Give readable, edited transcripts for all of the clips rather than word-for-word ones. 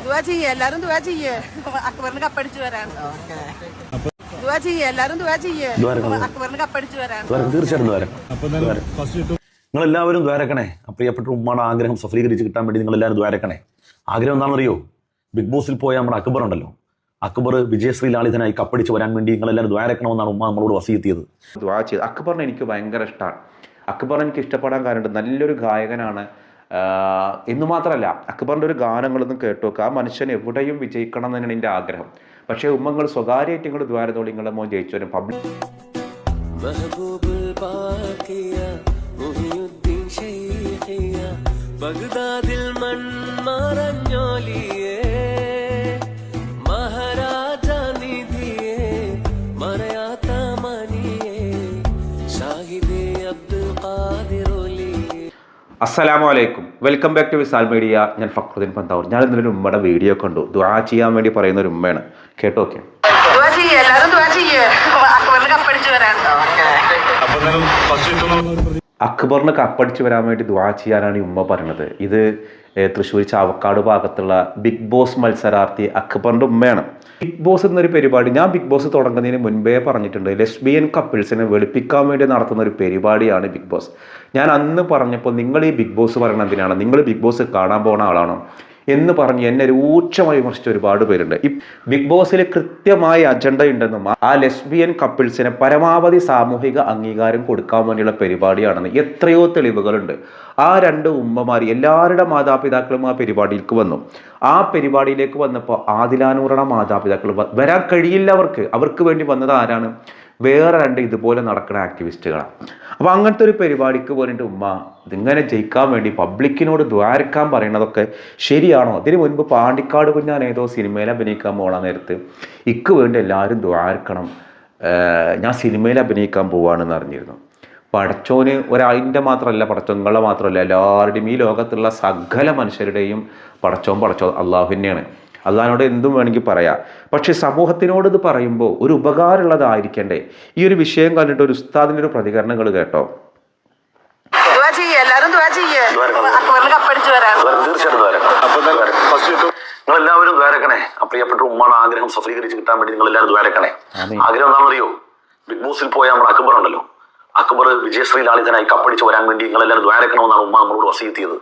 ദുആ ചെയ്യേ, എല്ലാരും ദുആ ചെയ്യേ, അക്ബറിന് കപ്പടിച്ചു വരാൻ. ദുആ ചെയ്യേ, എല്ലാരും ദുആ ചെയ്യേ, അക്ബറിന് കപ്പടിച്ചു വരാൻ. തീർച്ചയായിട്ടും നിങ്ങൾ എല്ലാവരും ദ്വാരക്കണേ. പ്രിയപ്പെട്ട ഉമ്മയുടെ ആഗ്രഹം സഫലീകരിച്ച് കിട്ടാൻ വേണ്ടി നിങ്ങൾ എല്ലാവരും ദ്വാരക്കണേ. ആഗ്രഹം എന്താണെന്നറിയോ? ബിഗ് ബോസിൽ പോയ നമ്മുടെ അക്ബർ ഉണ്ടല്ലോ, അക്ബർ വിജയശ്രീ ലാളിതനായി കപ്പടിച്ച് വരാൻ വേണ്ടി നിങ്ങൾ എല്ലാവരും ദ്വാരക്കണമെന്നാണ് ഉമ്മ നമ്മളോട് വസിയത്തിയത്. ദ്വാ ചെയ്ത് അക്ബറിനെ എനിക്ക് ഭയങ്കര ഇഷ്ടമാണ്. അക്ബറിനെ എനിക്ക് ഇഷ്ടപ്പെടാൻ കാരണം നല്ലൊരു ഗായകനാണ് എന്ന് മാത്രമല്ല, അക്ബറിൻ്റെ ഒരു ഗാനങ്ങളൊന്നും കേട്ടു നോക്കുക. ആ മനുഷ്യൻ എവിടെയും വിജയിക്കണം എന്ന് തന്നെയാണ് എൻ്റെ ആഗ്രഹം. പക്ഷേ ഉമ്മങ്ങൾ സ്വകാര്യമായിട്ട് നിങ്ങൾ ദ്വാരത്തോളം നിങ്ങളുടെ മോൻ ജയിച്ചു വരും. പബ്ലിക് ബഗ്ദാദിൽ മൺമറഞ്ഞോലിയേ മഹാരാജ നിധിയേ മറയാത്ത മനിയേ ഷാഹിദേ അബ്ദുൽ ഖാദിറോലിയേ. അസ്സലാമു അലൈക്കും, welcome back to Visal media. ഞാൻ ഫക്രുദ്ദീൻ പന്താവൂർ. ഞാൻ ഇന്നൊരു ഉമ്മയുടെ വീഡിയോ കണ്ടു. ദുആ ചെയ്യാൻ വേണ്ടി പറയുന്ന ഒരു ഉമ്മയാണ്. കേട്ടോക്കെ. അക്ബറിന് കപ്പടിച്ചു വരാൻ വേണ്ടി ദുആ ചെയ്യാനാണ് ഈ ഉമ്മ പറയുന്നത്. ഇത് തൃശ്ശൂർ ചാവക്കാട് ഭാഗത്തുള്ള ബിഗ് ബോസ് മത്സരാർത്ഥി അക്ബറിൻ്റെ ഉമ്മയാണ്. ബിഗ് ബോസ് എന്നൊരു പരിപാടി ഞാൻ ബിഗ് ബോസ് തുടങ്ങുന്നതിന് മുൻപേ പറഞ്ഞിട്ടുണ്ട്, ലെസ്ബിയൻ കപ്പിൾസിനെ വെളുപ്പിക്കാൻ വേണ്ടി നടത്തുന്ന ഒരു പരിപാടിയാണ് ബിഗ് ബോസ്. ഞാൻ അന്ന് പറഞ്ഞപ്പോൾ നിങ്ങൾ ഈ ബിഗ് ബോസ് പറയണത് എന്തിനാണ്, നിങ്ങൾ ബിഗ് ബോസ് കാണാൻ പോകുന്ന ആളാണോ എന്ന് പറഞ്ഞ് എന്നെ രൂക്ഷമായി വിമർശിച്ച ഒരുപാട് പേരുണ്ട്. ഈ ബിഗ് ബോസിൽ കൃത്യമായ അജണ്ട ഉണ്ടെന്നും ആ ലെസ്ബിയൻ കപ്പിൾസിന് പരമാവധി സാമൂഹിക അംഗീകാരം കൊടുക്കാൻ വേണ്ടിയുള്ള പരിപാടിയാണെന്ന് എത്രയോ തെളിവുകളുണ്ട്. ആ രണ്ട് ഉമ്മമാർ എല്ലാവരുടെ മാതാപിതാക്കളും ആ പരിപാടിയിലേക്ക് വന്നു. ആ പരിപാടിയിലേക്ക് വന്നപ്പോൾ ആദിലാനൂറുടെ മാതാപിതാക്കൾ വരാൻ കഴിയില്ല. അവർക്ക് വേണ്ടി വന്നത് ആരാണ്? വേറെ രണ്ട് ഇതുപോലെ നടക്കുന്ന ആക്ടിവിസ്റ്റുകളാണ്. അപ്പോൾ അങ്ങനത്തെ ഒരു പരിപാടിക്ക് പോയിട്ട് ഉമ്മ ഇതിങ്ങനെ ജയിക്കാൻ വേണ്ടി പബ്ലിക്കിനോട് ദ്വാരക്കാൻ പറയുന്നതൊക്കെ ശരിയാണോ? അതിന് മുൻപ് പാണ്ടിക്കാട് കുഞ്ഞാൻ ഏതോ സിനിമയിൽ അഭിനയിക്കാൻ പോകാൻ നേരത്ത് ഇക്ക് വേണ്ടി എല്ലാവരും ദ്വാരക്കണം, ഞാൻ സിനിമയിൽ അഭിനയിക്കാൻ പോവാണെന്ന് അറിഞ്ഞിരുന്നു. പടച്ചോന് ഒരാളിൻ്റെ മാത്രമല്ല, പടച്ചോങ്ങളെ മാത്രമല്ല, എല്ലാവരുടെയും ഈ ലോകത്തുള്ള സകല മനുഷ്യരുടെയും പടച്ചോ അള്ളാഹു തന്നെയാണ്. അള്ളാഹിനോട് എന്തും വേണമെങ്കിൽ പറയാം. പക്ഷെ സമൂഹത്തിനോട് ഇത് പറയുമ്പോൾ ഒരു ഉപകാരമുള്ളതായിരിക്കണ്ടേ? ഈ ഒരു വിഷയം കണ്ടിട്ട് ഒരു ഉസ്താദിൻ്റെ ഒരു പ്രതികരണങ്ങൾ കേട്ടോ. നിങ്ങൾ എല്ലാവരും ദ്വാരക്കണേ. പ്രിയപ്പെട്ട ഉമ്മയുടെ ആഗ്രഹം സഫലീകരിച്ച് കിട്ടാൻ വേണ്ടി നിങ്ങൾ എല്ലാവരും ദ്വാരക്കണേ. ആഗ്രഹം എന്താണെന്നറിയോ? ബിഗ് ബോസിൽ പോയ നമ്മുടെ അക്ബർ ഉണ്ടല്ലോ, അക്ബർ വിജയശ്രീ ലാളിതനായി കപ്പടിച്ച് വരാൻ വേണ്ടി നിങ്ങളെല്ലാവരും ദ്വാരക്കണമെന്നാണ് ഉമ്മ നമ്മളോട് വസിയത്തിയത്.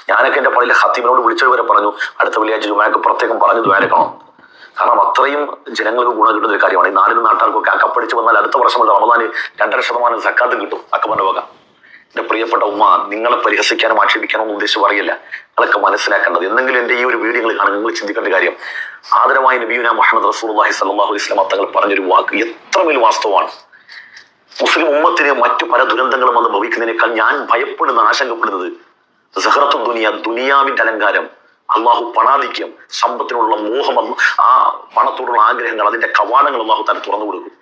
ഞാനൊക്കെ എൻ്റെ പള്ളിയിലെ ഖത്തീബിനോട് വിളിച്ചത് വരെ പറഞ്ഞു, അടുത്ത വെള്ളിയാഴ്ച ജുമാക്ക് പ്രത്യേകം പറഞ്ഞു ദ്വാരക്കണം. കാരണം അത്രയും ജനങ്ങൾക്ക് ഗുണം കിട്ടുന്ന ഒരു കാര്യമാണ്. ഈ നാടിനും നാട്ടുകാർക്കൊക്കെ ആ കപ്പടിച്ച് വന്നാൽ അടുത്ത വർഷം റമദാന് 2.5% സക്കാത്തും കിട്ടും അക്ബറിന്റെ വക. എൻ്റെ പ്രിയപ്പെട്ട ഉമ്മ, നിങ്ങളെ പരിഹസിക്കാനും ആക്ഷേപിക്കാനും ഉദ്ദേശിച്ച് പറയില്ല. നിങ്ങളൊക്കെ മനസ്സിലാക്കേണ്ടത്, എന്തെങ്കിലും എൻ്റെ ഈ ഒരു വീഡിയോകൾ കാണാൻ നിങ്ങൾ ചിന്തിക്കേണ്ട കാര്യം, ആദരവായ നബിയുനാ മുഹമ്മദ് റസൂലുള്ളാഹി സ്വല്ലല്ലാഹു അലൈഹി വസല്ലം തങ്ങൾ പറഞ്ഞൊരു വാക്ക് എത്രമേൽ വാസ്തവമാണ്. മുസ്ലിം ഉമ്മത്തിന് മറ്റു പല ദുരന്തങ്ങളും വന്ന് ഭവിക്കുന്നതിനേക്കാൾ ഞാൻ ഭയപ്പെടുന്ന, ആശങ്കപ്പെടുന്നത് സഹറത്തു ദുനിയ, ദുനിയാവിന്റെ അലങ്കാരം, അള്ളാഹു പണാധിക്യം, സമ്പത്തിനുള്ള മോഹം, ആ പണത്തോടുള്ള ആഗ്രഹങ്ങൾ, അതിന്റെ കവാടങ്ങൾ അള്ളാഹു തന്നെ തുറന്നു കൊടുക്കും.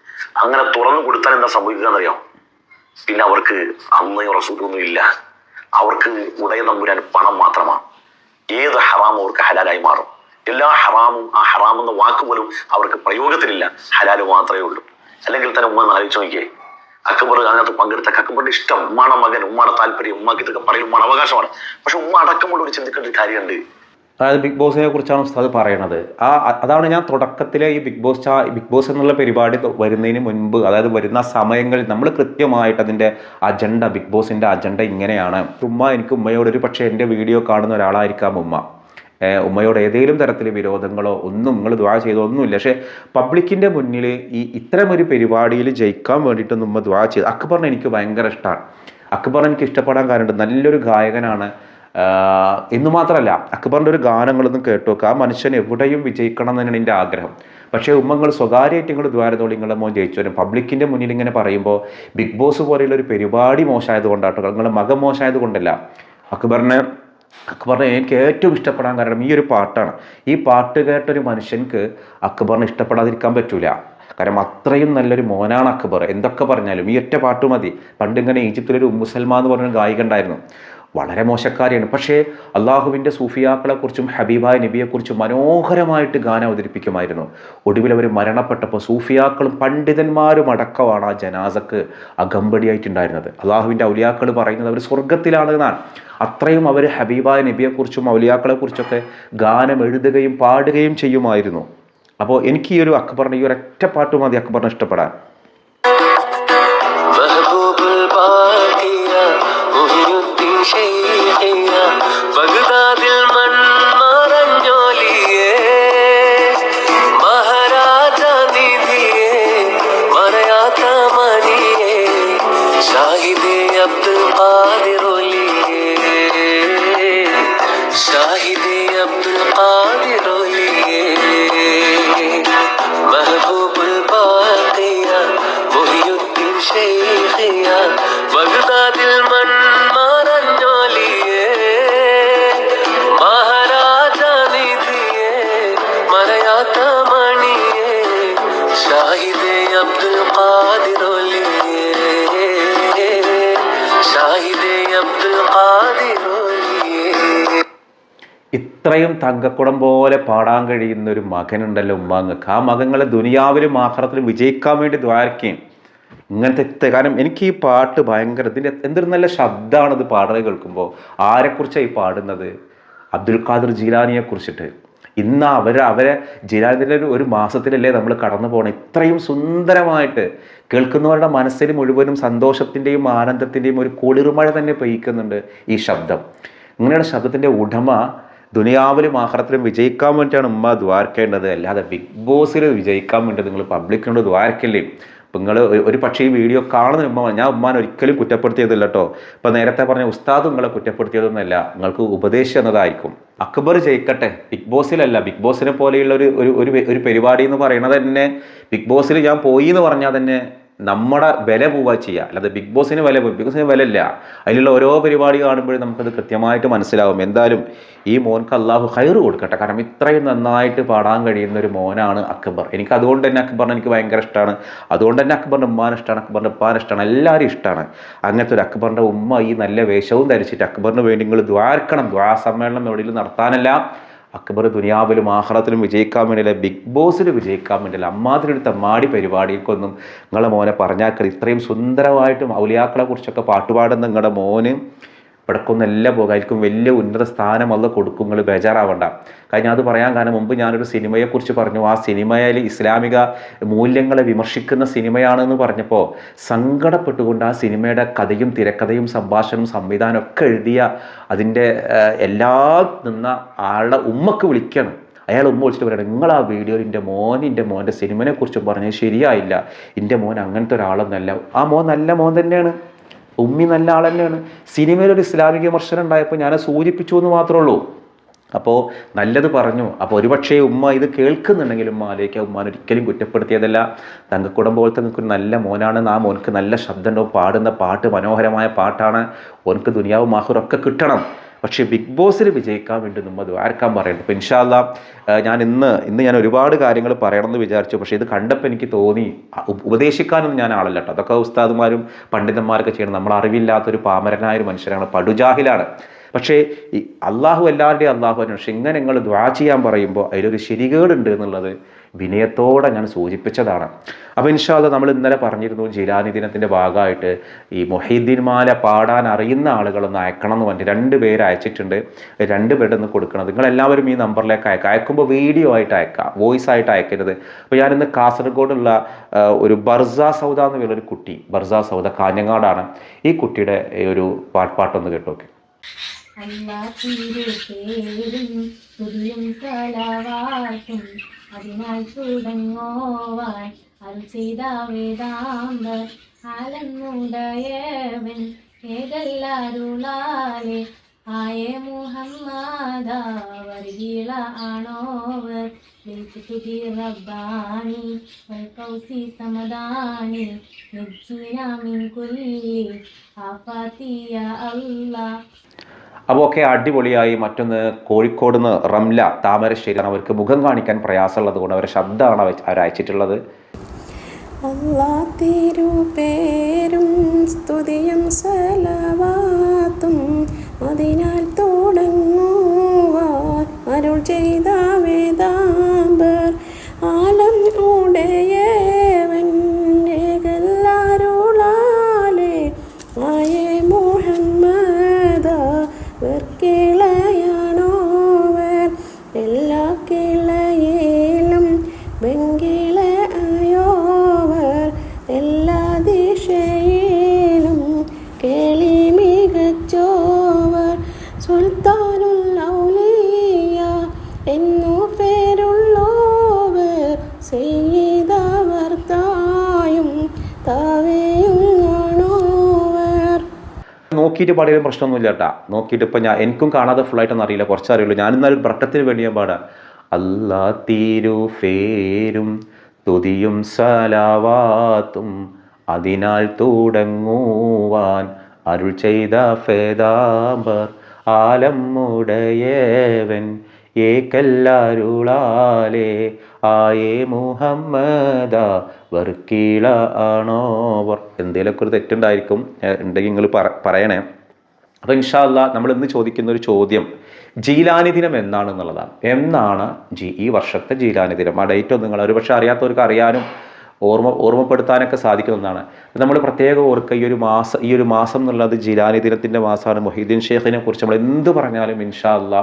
അങ്ങനെ തുറന്നു കൊടുത്താൽ എന്താ സംഭവിക്കുക എന്നറിയാം? പിന്നെ അവർക്ക് അന്നയോ റസൂലൊന്നും ഇല്ല. അവർക്ക് ഉടയ തമ്പുരാൻ പണം മാത്രമാണ്. ഏത് ഹറാമും അവർക്ക് ഹലാലായി മാറും. എല്ലാ ഹറാമും, ആ ഹറാം എന്ന വാക്ക് പോലും അവർക്ക് പ്രയോഗത്തിലില്ല, ഹലാല് മാത്രമേ ഉള്ളൂ. അല്ലെങ്കിൽ തന്നെ ഉമ്മ ആലോചിച്ച് നോക്കിയേ, അക്ബർ അതിനകത്ത് പങ്കെടുത്ത അക്ബറിന്റെ ഇഷ്ടം, ഉമ്മാടെ മകൻ, ഉമ്മാടെ താല്പര്യം, ഉമ്മാക്ക് ഇതൊക്കെ പറയും, ഉമ്മാടെ അവകാശമാണ്. പക്ഷെ ഉമ്മ അടക്കമുള്ള ഒരു ചിന്തിക്കേണ്ട ഒരു കാര്യമുണ്ട്. അതായത് ബിഗ് ബോസിനെ കുറിച്ചാണ് ഉസ്താദ് പറയണത്. അതാണ് ഞാൻ തുടക്കത്തിലെ ഈ ബിഗ് ബോസ് എന്നുള്ള പരിപാടി വരുന്നതിന് മുൻപ്, അതായത് വരുന്ന സമയങ്ങളിൽ നമ്മൾ കൃത്യമായിട്ട് അതിൻ്റെ അജണ്ട, ബിഗ് ബോസിൻ്റെ അജണ്ട ഇങ്ങനെയാണ്. എനിക്ക് ഉമ്മയോടൊരു പക്ഷേ എൻ്റെ വീഡിയോ കാണുന്ന ഒരാളായിരിക്കാം ഉമ്മയോട് ഏതെങ്കിലും തരത്തിൽ വിരോധങ്ങളോ ഒന്നും നിങ്ങൾ ദുആ ചെയ്തോ ഒന്നുമില്ല. പക്ഷേ പബ്ലിക്കിൻ്റെ മുന്നിൽ ഇത്തരം ഒരു പരിപാടിയിൽ ജയിക്കാൻ വേണ്ടിയിട്ടൊന്നും ഉമ്മ ദുആ ചെയ്തു. അക്ബറിനെ എനിക്ക് ഭയങ്കര ഇഷ്ടമാണ്. അക്ബറിനെ എനിക്ക് ഇഷ്ടപ്പെടാൻ കാരണം നല്ലൊരു ഗായകനാണ് എന്ന് മാത്രമല്ല, അക്ബറിൻ്റെ ഒരു ഗാനങ്ങളൊന്നും കേട്ടു നോക്കുക. ആ മനുഷ്യൻ എവിടെയും വിജയിക്കണം എന്ന് തന്നെയാണ് എൻ്റെ ആഗ്രഹം. പക്ഷേ ഉമ്മങ്ങൾ സ്വകാര്യമായിട്ട് നിങ്ങൾ ദ്വാരത്തോളം നിങ്ങളുടെ മോൻ ജയിച്ചു വരും. പബ്ലിക്കിൻ്റെ മുന്നിൽ ഇങ്ങനെ പറയുമ്പോൾ ബിഗ് ബോസ് പോലെയുള്ള ഒരു പരിപാടി മോശമായത് കൊണ്ടാട്ടോ, നിങ്ങളുടെ മകൻ മോശമായത് കൊണ്ടല്ല. അക്ബറിനെ എനിക്ക് ഏറ്റവും ഇഷ്ടപ്പെടാൻ കാരണം ഈ ഒരു പാട്ടാണ്. ഈ പാട്ട് കേട്ടൊരു മനുഷ്യൻക്ക് അക്ബറിനെ ഇഷ്ടപ്പെടാതിരിക്കാൻ പറ്റൂല. കാരണം അത്രയും നല്ലൊരു മോനാണ് അക്ബർ. എന്തൊക്കെ പറഞ്ഞാലും ഈ ഒറ്റ പാട്ട് മതി. പണ്ടിങ്ങനെ ഈജിപ്തിലൊരു ഉമ്മു സൽമ എന്ന് പറഞ്ഞൊരു ഗായിക ഉണ്ടായിരുന്നു. വളരെ മോശക്കാരിയാണ്. പക്ഷേ അള്ളാഹുവിൻ്റെ സൂഫിയാക്കളെക്കുറിച്ചും ഹബീബായ നബിയെക്കുറിച്ചും മനോഹരമായിട്ട് ഗാനം അവതരിപ്പിക്കുമായിരുന്നു. ഒടുവിൽ അവർ മരണപ്പെട്ടപ്പോൾ സൂഫിയാക്കളും പണ്ഡിതന്മാരും അടക്കമാണ് ആ ജനാസക്ക് അകമ്പടിയായിട്ടുണ്ടായിരുന്നത്. അള്ളാഹുവിൻ്റെ ഔലിയാക്കൾ പറയുന്നത് അവർ സ്വർഗത്തിലാണ് എന്നാണ്. അത്രയും അവർ ഹബീബായ നബിയെക്കുറിച്ചും ഔലിയാക്കളെക്കുറിച്ചൊക്കെ ഗാനം എഴുതുകയും പാടുകയും ചെയ്യുമായിരുന്നു. അപ്പോൾ എനിക്ക് ഈ ഒരു അക്ബറിൻ്റെ ഈ ഒരു ഒറ്റ പാട്ട് മതി അക്ബറിനെ ഇഷ്ടപ്പെടാൻ. ഇത്രയും തങ്കക്കുടം പോലെ പാടാൻ കഴിയുന്ന ഒരു മകനുണ്ടല്ലോ ഉമ്മാങ്ങൾക്ക്. ആ മകങ്ങളെ ദുനിയാവിലും ആഖിറത്തിലും വിജയിക്കാൻ വേണ്ടി ദ്വാരക്കുകയും ഇങ്ങനത്തെ. കാരണം എനിക്ക് ഈ പാട്ട് ഭയങ്കര ഇതിൻ്റെ എന്തൊരു നല്ല ശബ്ദമാണ് ഇത് പാടുന്നത് കേൾക്കുമ്പോൾ. ആരെക്കുറിച്ചാണ് ഈ പാടുന്നത്? അബ്ദുൽ ഖാദിർ ജീലാനിയെ കുറിച്ചിട്ട്. ഇന്ന് അവരെ ജീലാനിൻ്റെ ഒരു മാസത്തിലല്ലേ നമ്മൾ കടന്നു പോകണം. ഇത്രയും സുന്ദരമായിട്ട് കേൾക്കുന്നവരുടെ മനസ്സിൽ മുഴുവനും സന്തോഷത്തിൻ്റെയും ആനന്ദത്തിൻ്റെയും ഒരു കുളിർമഴ തന്നെ പെയ്യിക്കുന്നുണ്ട് ഈ ശബ്ദം. ഇങ്ങനെയുള്ള ശബ്ദത്തിൻ്റെ ഉടമ ദുനിയാവിലും ആഖിറത്തിലും വിജയിക്കാൻ വേണ്ടിയിട്ടാണ് ഉമ്മ ദ്വാരക്കേണ്ടത്. അല്ലാതെ ബിഗ് ബോസിൽ വിജയിക്കാൻ വേണ്ടി നിങ്ങൾ പബ്ലിക്കിനോട് ദ്വാരക്കല്ലേ. ഇപ്പം നിങ്ങൾ ഒരു പക്ഷേ ഈ വീഡിയോ കാണുന്ന ഉമ്മ, ഞാൻ ഉമ്മാനെ ഒരിക്കലും കുറ്റപ്പെടുത്തിയതില്ല കേട്ടോ. ഇപ്പം നേരത്തെ പറഞ്ഞ ഉസ്താദ് നിങ്ങളെ കുറ്റപ്പെടുത്തിയതൊന്നുമല്ല, നിങ്ങൾക്ക് ഉപദേശം എന്നതായിരിക്കും. അക്ബർ ജയിക്കട്ടെ, ബിഗ് ബോസിലല്ല. ബിഗ് ബോസിനെ പോലെയുള്ള ഒരു പരിപാടി എന്ന് പറയുന്നത് തന്നെ, ബിഗ് ബോസിൽ ഞാൻ പോയി എന്ന് പറഞ്ഞാൽ തന്നെ നമ്മുടെ വില പോവുക ചെയ്യുക. അല്ലാതെ ബിഗ് ബോസിന് വില ഇല്ല. അതിലുള്ള ഓരോ പരിപാടി കാണുമ്പോഴും നമുക്കത് കൃത്യമായിട്ട് മനസ്സിലാവും. എന്തായാലും ഈ മോൻക്ക് അള്ളാഹു ഖൈറ് കൊടുക്കട്ടെ. കാരണം ഇത്രയും നന്നായിട്ട് പാടാൻ കഴിയുന്ന ഒരു മോനാണ് അക്ബർ. എനിക്ക് അതുകൊണ്ട് തന്നെ അക്ബറിനെ എനിക്ക് ഭയങ്കര ഇഷ്ടമാണ്. അതുകൊണ്ട് തന്നെ അക്ബറിൻ്റെ ഉമ്മാനെ ഇഷ്ടമാണ്, അക്ബറിൻ്റെ ഉപ്പാനെ ഇഷ്ടമാണ്, എല്ലാവരും ഇഷ്ടമാണ്. അങ്ങനത്തെ ഒരു അക്ബറിൻ്റെ ഉമ്മ ഈ നല്ല വേഷവും ധരിച്ചിട്ട് അക്ബറിന് വേണ്ടി നിങ്ങൾ ദ്വാരക്കണം. ദ്വാ സമ്മേളനം എവിടെയും നടത്താനല്ല, അക്ബർ ദുനിയാവിലും ആഖിറത്തിലും വിജയിക്കാൻ വേണ്ടിയില്ല, ബിഗ് ബോസിൽ വിജയിക്കാൻ വേണ്ടിയില്ല. അമ്മാതിരി തമ്മാടി പരിപാടിക്കൊന്നും നിങ്ങളെ മോനെ പറഞ്ഞാൽ ഇത്രയും സുന്ദരമായിട്ടും ഔലിയാക്കളെ കുറിച്ചൊക്കെ പാട്ടുപാടുന്ന നിങ്ങളുടെ മോന് ഇവിടക്കൊന്നും എല്ലാം പോകായിരിക്കും. വലിയ ഉന്നത സ്ഥാനം അല്ല കൊടുക്കും. നിങ്ങൾ ബേജാറാവണ്ട. കാരണം അത് പറയാൻ കാരണം മുമ്പ് ഞാനൊരു സിനിമയെക്കുറിച്ച് പറഞ്ഞു. ആ സിനിമയിൽ ഇസ്ലാമിക മൂല്യങ്ങളെ വിമർശിക്കുന്ന സിനിമയാണെന്ന് പറഞ്ഞപ്പോൾ സങ്കടപ്പെട്ടുകൊണ്ട് ആ സിനിമയുടെ കഥയും തിരക്കഥയും സംഭാഷണവും സംവിധാനം ഒക്കെ എഴുതിയ അതിൻ്റെ എല്ലാം നിന്ന ആളുടെ ഉമ്മക്ക് വിളിക്കണം. അയാൾ ഉമ്മ വിളിച്ചിട്ട് പറയണം, നിങ്ങൾ ആ വീഡിയോയിൽ എൻ്റെ മോൻ്റെ സിനിമനെക്കുറിച്ച് പറഞ്ഞത് ശരിയായില്ല, എൻ്റെ മോൻ അങ്ങനത്തെ ഒരാളൊന്നല്ല. ആ മോൻ നല്ല മോൻ തന്നെയാണ്, ഉമ്മി നല്ല ആൾ തന്നെയാണ്. സിനിമയിലൊരു ഇസ്ലാമിക വിമർശനം ഉണ്ടായപ്പോൾ ഞാൻ സൂചിപ്പിച്ചു എന്ന് മാത്രമേ ഉള്ളൂ. അപ്പോൾ നല്ലത് പറഞ്ഞു. അപ്പോൾ ഒരുപക്ഷേ ഉമ്മ ഇത് കേൾക്കുന്നുണ്ടെങ്കിൽ ഉമ്മ ആലോചിക്കുക, ഉമ്മാൻ ഒരിക്കലും കുറ്റപ്പെടുത്തിയതല്ല. തങ്കക്കുടം പോലത്തെ നിങ്ങൾക്കൊരു നല്ല മോനാണെന്ന്, ആ മോനക്ക് നല്ല ശബ്ദമുണ്ടോ, പാടുന്ന പാട്ട് മനോഹരമായ പാട്ടാണ്, ഓനക്ക് ദുനിയാവും ആഖിറൊക്കെ കിട്ടണം. പക്ഷേ ബിഗ് ബോസിൽ വിജയിക്കാൻ വേണ്ടി നമ്മൾ ദ്വാരക്കാൻ പറയുന്നുണ്ട്. അപ്പോൾ ഇൻഷാ അല്ലാ ഇന്ന് ഞാൻ ഒരുപാട് കാര്യങ്ങൾ പറയണമെന്ന് വിചാരിച്ചു. പക്ഷേ ഇത് കണ്ടപ്പോൾ എനിക്ക് തോന്നി, ഉപദേശിക്കാനൊന്നും ഞാൻ ആളല്ല കേട്ടോ. അതൊക്കെ ഉസ്താദുമാരും പണ്ഡിതന്മാരൊക്കെ ചെയ്യണം. നമ്മൾ അറിവില്ലാത്തൊരു പാമരനായ ഒരു മനുഷ്യരാണ്, പടുജാഹിലാണ്. പക്ഷേ ഈ അള്ളാഹു എല്ലാവരുടെയും അള്ളാഹുവിന്. പക്ഷെ ഇങ്ങനെ നിങ്ങൾ ദ്വാ ചെയ്യാൻ പറയുമ്പോൾ അതിലൊരു ശരികേടുണ്ട് എന്നുള്ളത് വിനയത്തോടെ ഞാൻ സൂചിപ്പിച്ചതാണ്. അപ്പോൾ ഇൻഷാ അല്ലാ നമ്മൾ ഇന്നലെ പറഞ്ഞിരുന്നു, ജീലാനി ദിനത്തിൻ്റെ ഭാഗമായിട്ട് ഈ മൊഹീദ്ദീൻ മാല പാടാൻ അറിയുന്ന ആളുകളൊന്ന് അയക്കണം എന്ന് പറഞ്ഞിട്ട് 2 പേര് അയച്ചിട്ടുണ്ട്. 2 പേരുടെ ഒന്ന് കൊടുക്കണം. നിങ്ങളെല്ലാവരും ഈ നമ്പറിലേക്ക് അയക്കുമ്പോൾ വീഡിയോ ആയിട്ട് അയക്കുക, വോയിസ് ആയിട്ട് അയക്കരുത്. അപ്പോൾ ഞാനിന്ന് കാസർഗോഡുള്ള ഒരു ബർസ സൗദ എന്ന് പറയുന്നൊരു കുട്ടി, ബർസ സൗദ കാഞ്ഞങ്ങാടാണ്. ഈ കുട്ടിയുടെ ഒരു പാട്ടൊന്ന് കേട്ടോക്കെ. അതിനാൽ തുടങ്ങോവാൻ അരുൾ ചെയ്ത വേദാംബർ അലങ്ങുടയവൻ ഏതെല്ലാരുളാലെ ആയ മുഹമ്മദ വർഗീള ആണോവർ തുതി റബ്ബാനി കൗസി സമദാനി മിൻ കുല്ലി ആഫാത്തിയ അല്ലാഹ്. അപ്പോൾ ഒക്കെ അടിപൊളിയായി. മറ്റൊന്ന് കോഴിക്കോട് നിന്ന് റംല താമരശ്ശേരിയാണ്. അവർക്ക് മുഖം കാണിക്കാൻ പ്രയാസമുള്ളത് കൊണ്ട് അവരുടെ ശബ്ദമാണ് അവർ അയച്ചിട്ടുള്ളത്. അല്ലാഹ് തിരുപേരും സ്തുതിയും സലവാത്തും അതിനാൽ തുടങ്ങുവാൻ അരുൾ ചെയ്ത വേദാംബർ ആലം ഉടയവൻ ഏകല്ലാരുളാലെ ആയേ മുഹമ്മദ വർക്കിളയാണോവർ എല്ലാ കിളയിലും വെങ്കിള ആയോവർ എല്ലാ ദിശയിലും കേളി മികച്ചോവർ സുൽത്താനുൽ ഔലിയ എന്നു പേരുള്ളോവർ ചെയ്തവർ തായും താവേയും ആണോവർ. നോക്കിയിട്ട് പാടിയാലും പ്രശ്നമൊന്നുമില്ല കേട്ടാ. നോക്കിയിട്ട് ഇപ്പം എനിക്കും കാണാതെ ഫുള്ളായിട്ടൊന്നും അറിയില്ല, കുറച്ചറിയുള്ളൂ. ഞാനിന്നാലും ബ്രക്കത്തിന് വേണ്ടി ഞാൻ പാടാം. അല്ലാ തിരുഫേരും തുതിയും സലാവാത്തും അതിനാൽ തുടങ്ങുവാൻ അരുൾ ചെയ്ത ഫേദാംബർ ആലം ഉടയവൻ ഏകല്ലാരുളാലെ ആയേ മുഹമ്മദ വർക്കിള ആണോവർ. എന്തെങ്കിലുമൊക്കെ ഒരു തെറ്റുണ്ടായിരിക്കും, ഉണ്ടെങ്കിൽ നിങ്ങൾ പറയണേ. അപ്പോൾ ഇൻഷാ അല്ലാ നമ്മൾ ഇന്ന് ചോദിക്കുന്ന ഒരു ചോദ്യം ജീലാനി ദിനം എന്നാണെന്നുള്ളതാണ്. എന്നാണ് ഈ വർഷത്തെ ജീലാനി ദിനം? ആ ഡേറ്റ് ഒന്നും നിങ്ങൾ ഒരുപക്ഷെ അറിയാത്തവർക്ക് അറിയാനും ഓർമ്മപ്പെടുത്താനൊക്കെ സാധിക്കുന്നതാണ്. നമ്മൾ പ്രത്യേകം ഓർക്കുക, ഈ ഒരു മാസം എന്നുള്ളത് ജീലാനി ദിനത്തിൻ്റെ മാസമാണ്. മൊഹീദ്ദീൻ ഷേഖിനെ കുറിച്ച് നമ്മൾ എന്ത് പറഞ്ഞാലും ഇൻഷാ അല്ലാ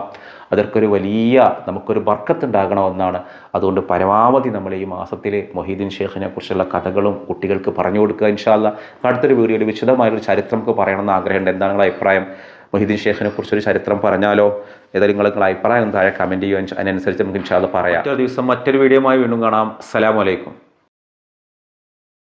നമുക്കൊരു ബർക്കത്ത് ഉണ്ടാകണ ഒന്നാണ്. അതുകൊണ്ട് പരമാവധി നമ്മൾ ഈ മാസത്തിൽ മൊഹീദ്ദീൻ ഷേഖിനെ കുറിച്ചുള്ള കഥകളും കുട്ടികൾക്ക് പറഞ്ഞു കൊടുക്കുക. ഇൻഷാ അല്ലാ അടുത്തൊരു വീഡിയോയിൽ വിശദമായൊരു ചരിത്രം നമുക്ക് പറയണമെന്ന് ആഗ്രഹമുണ്ട്. എന്താണ് നിങ്ങളുടെ അഭിപ്രായം? മൊഹീദ്ദീൻ ഷേഖിനെ കുറിച്ചൊരു ചരിത്രം പറഞ്ഞാലോ? ഏതായാലും നിങ്ങളുടെ അഭിപ്രായം താഴെ കമൻറ്റ് ചെയ്യുക. അതിനനുസരിച്ച് നമുക്ക് ഇൻഷാ അല്ലാ പറയാം. മറ്റൊരു ദിവസം മറ്റൊരു വീഡിയോയുമായി വീണ്ടും കാണാം. അസ്സലാമു അലൈക്കും.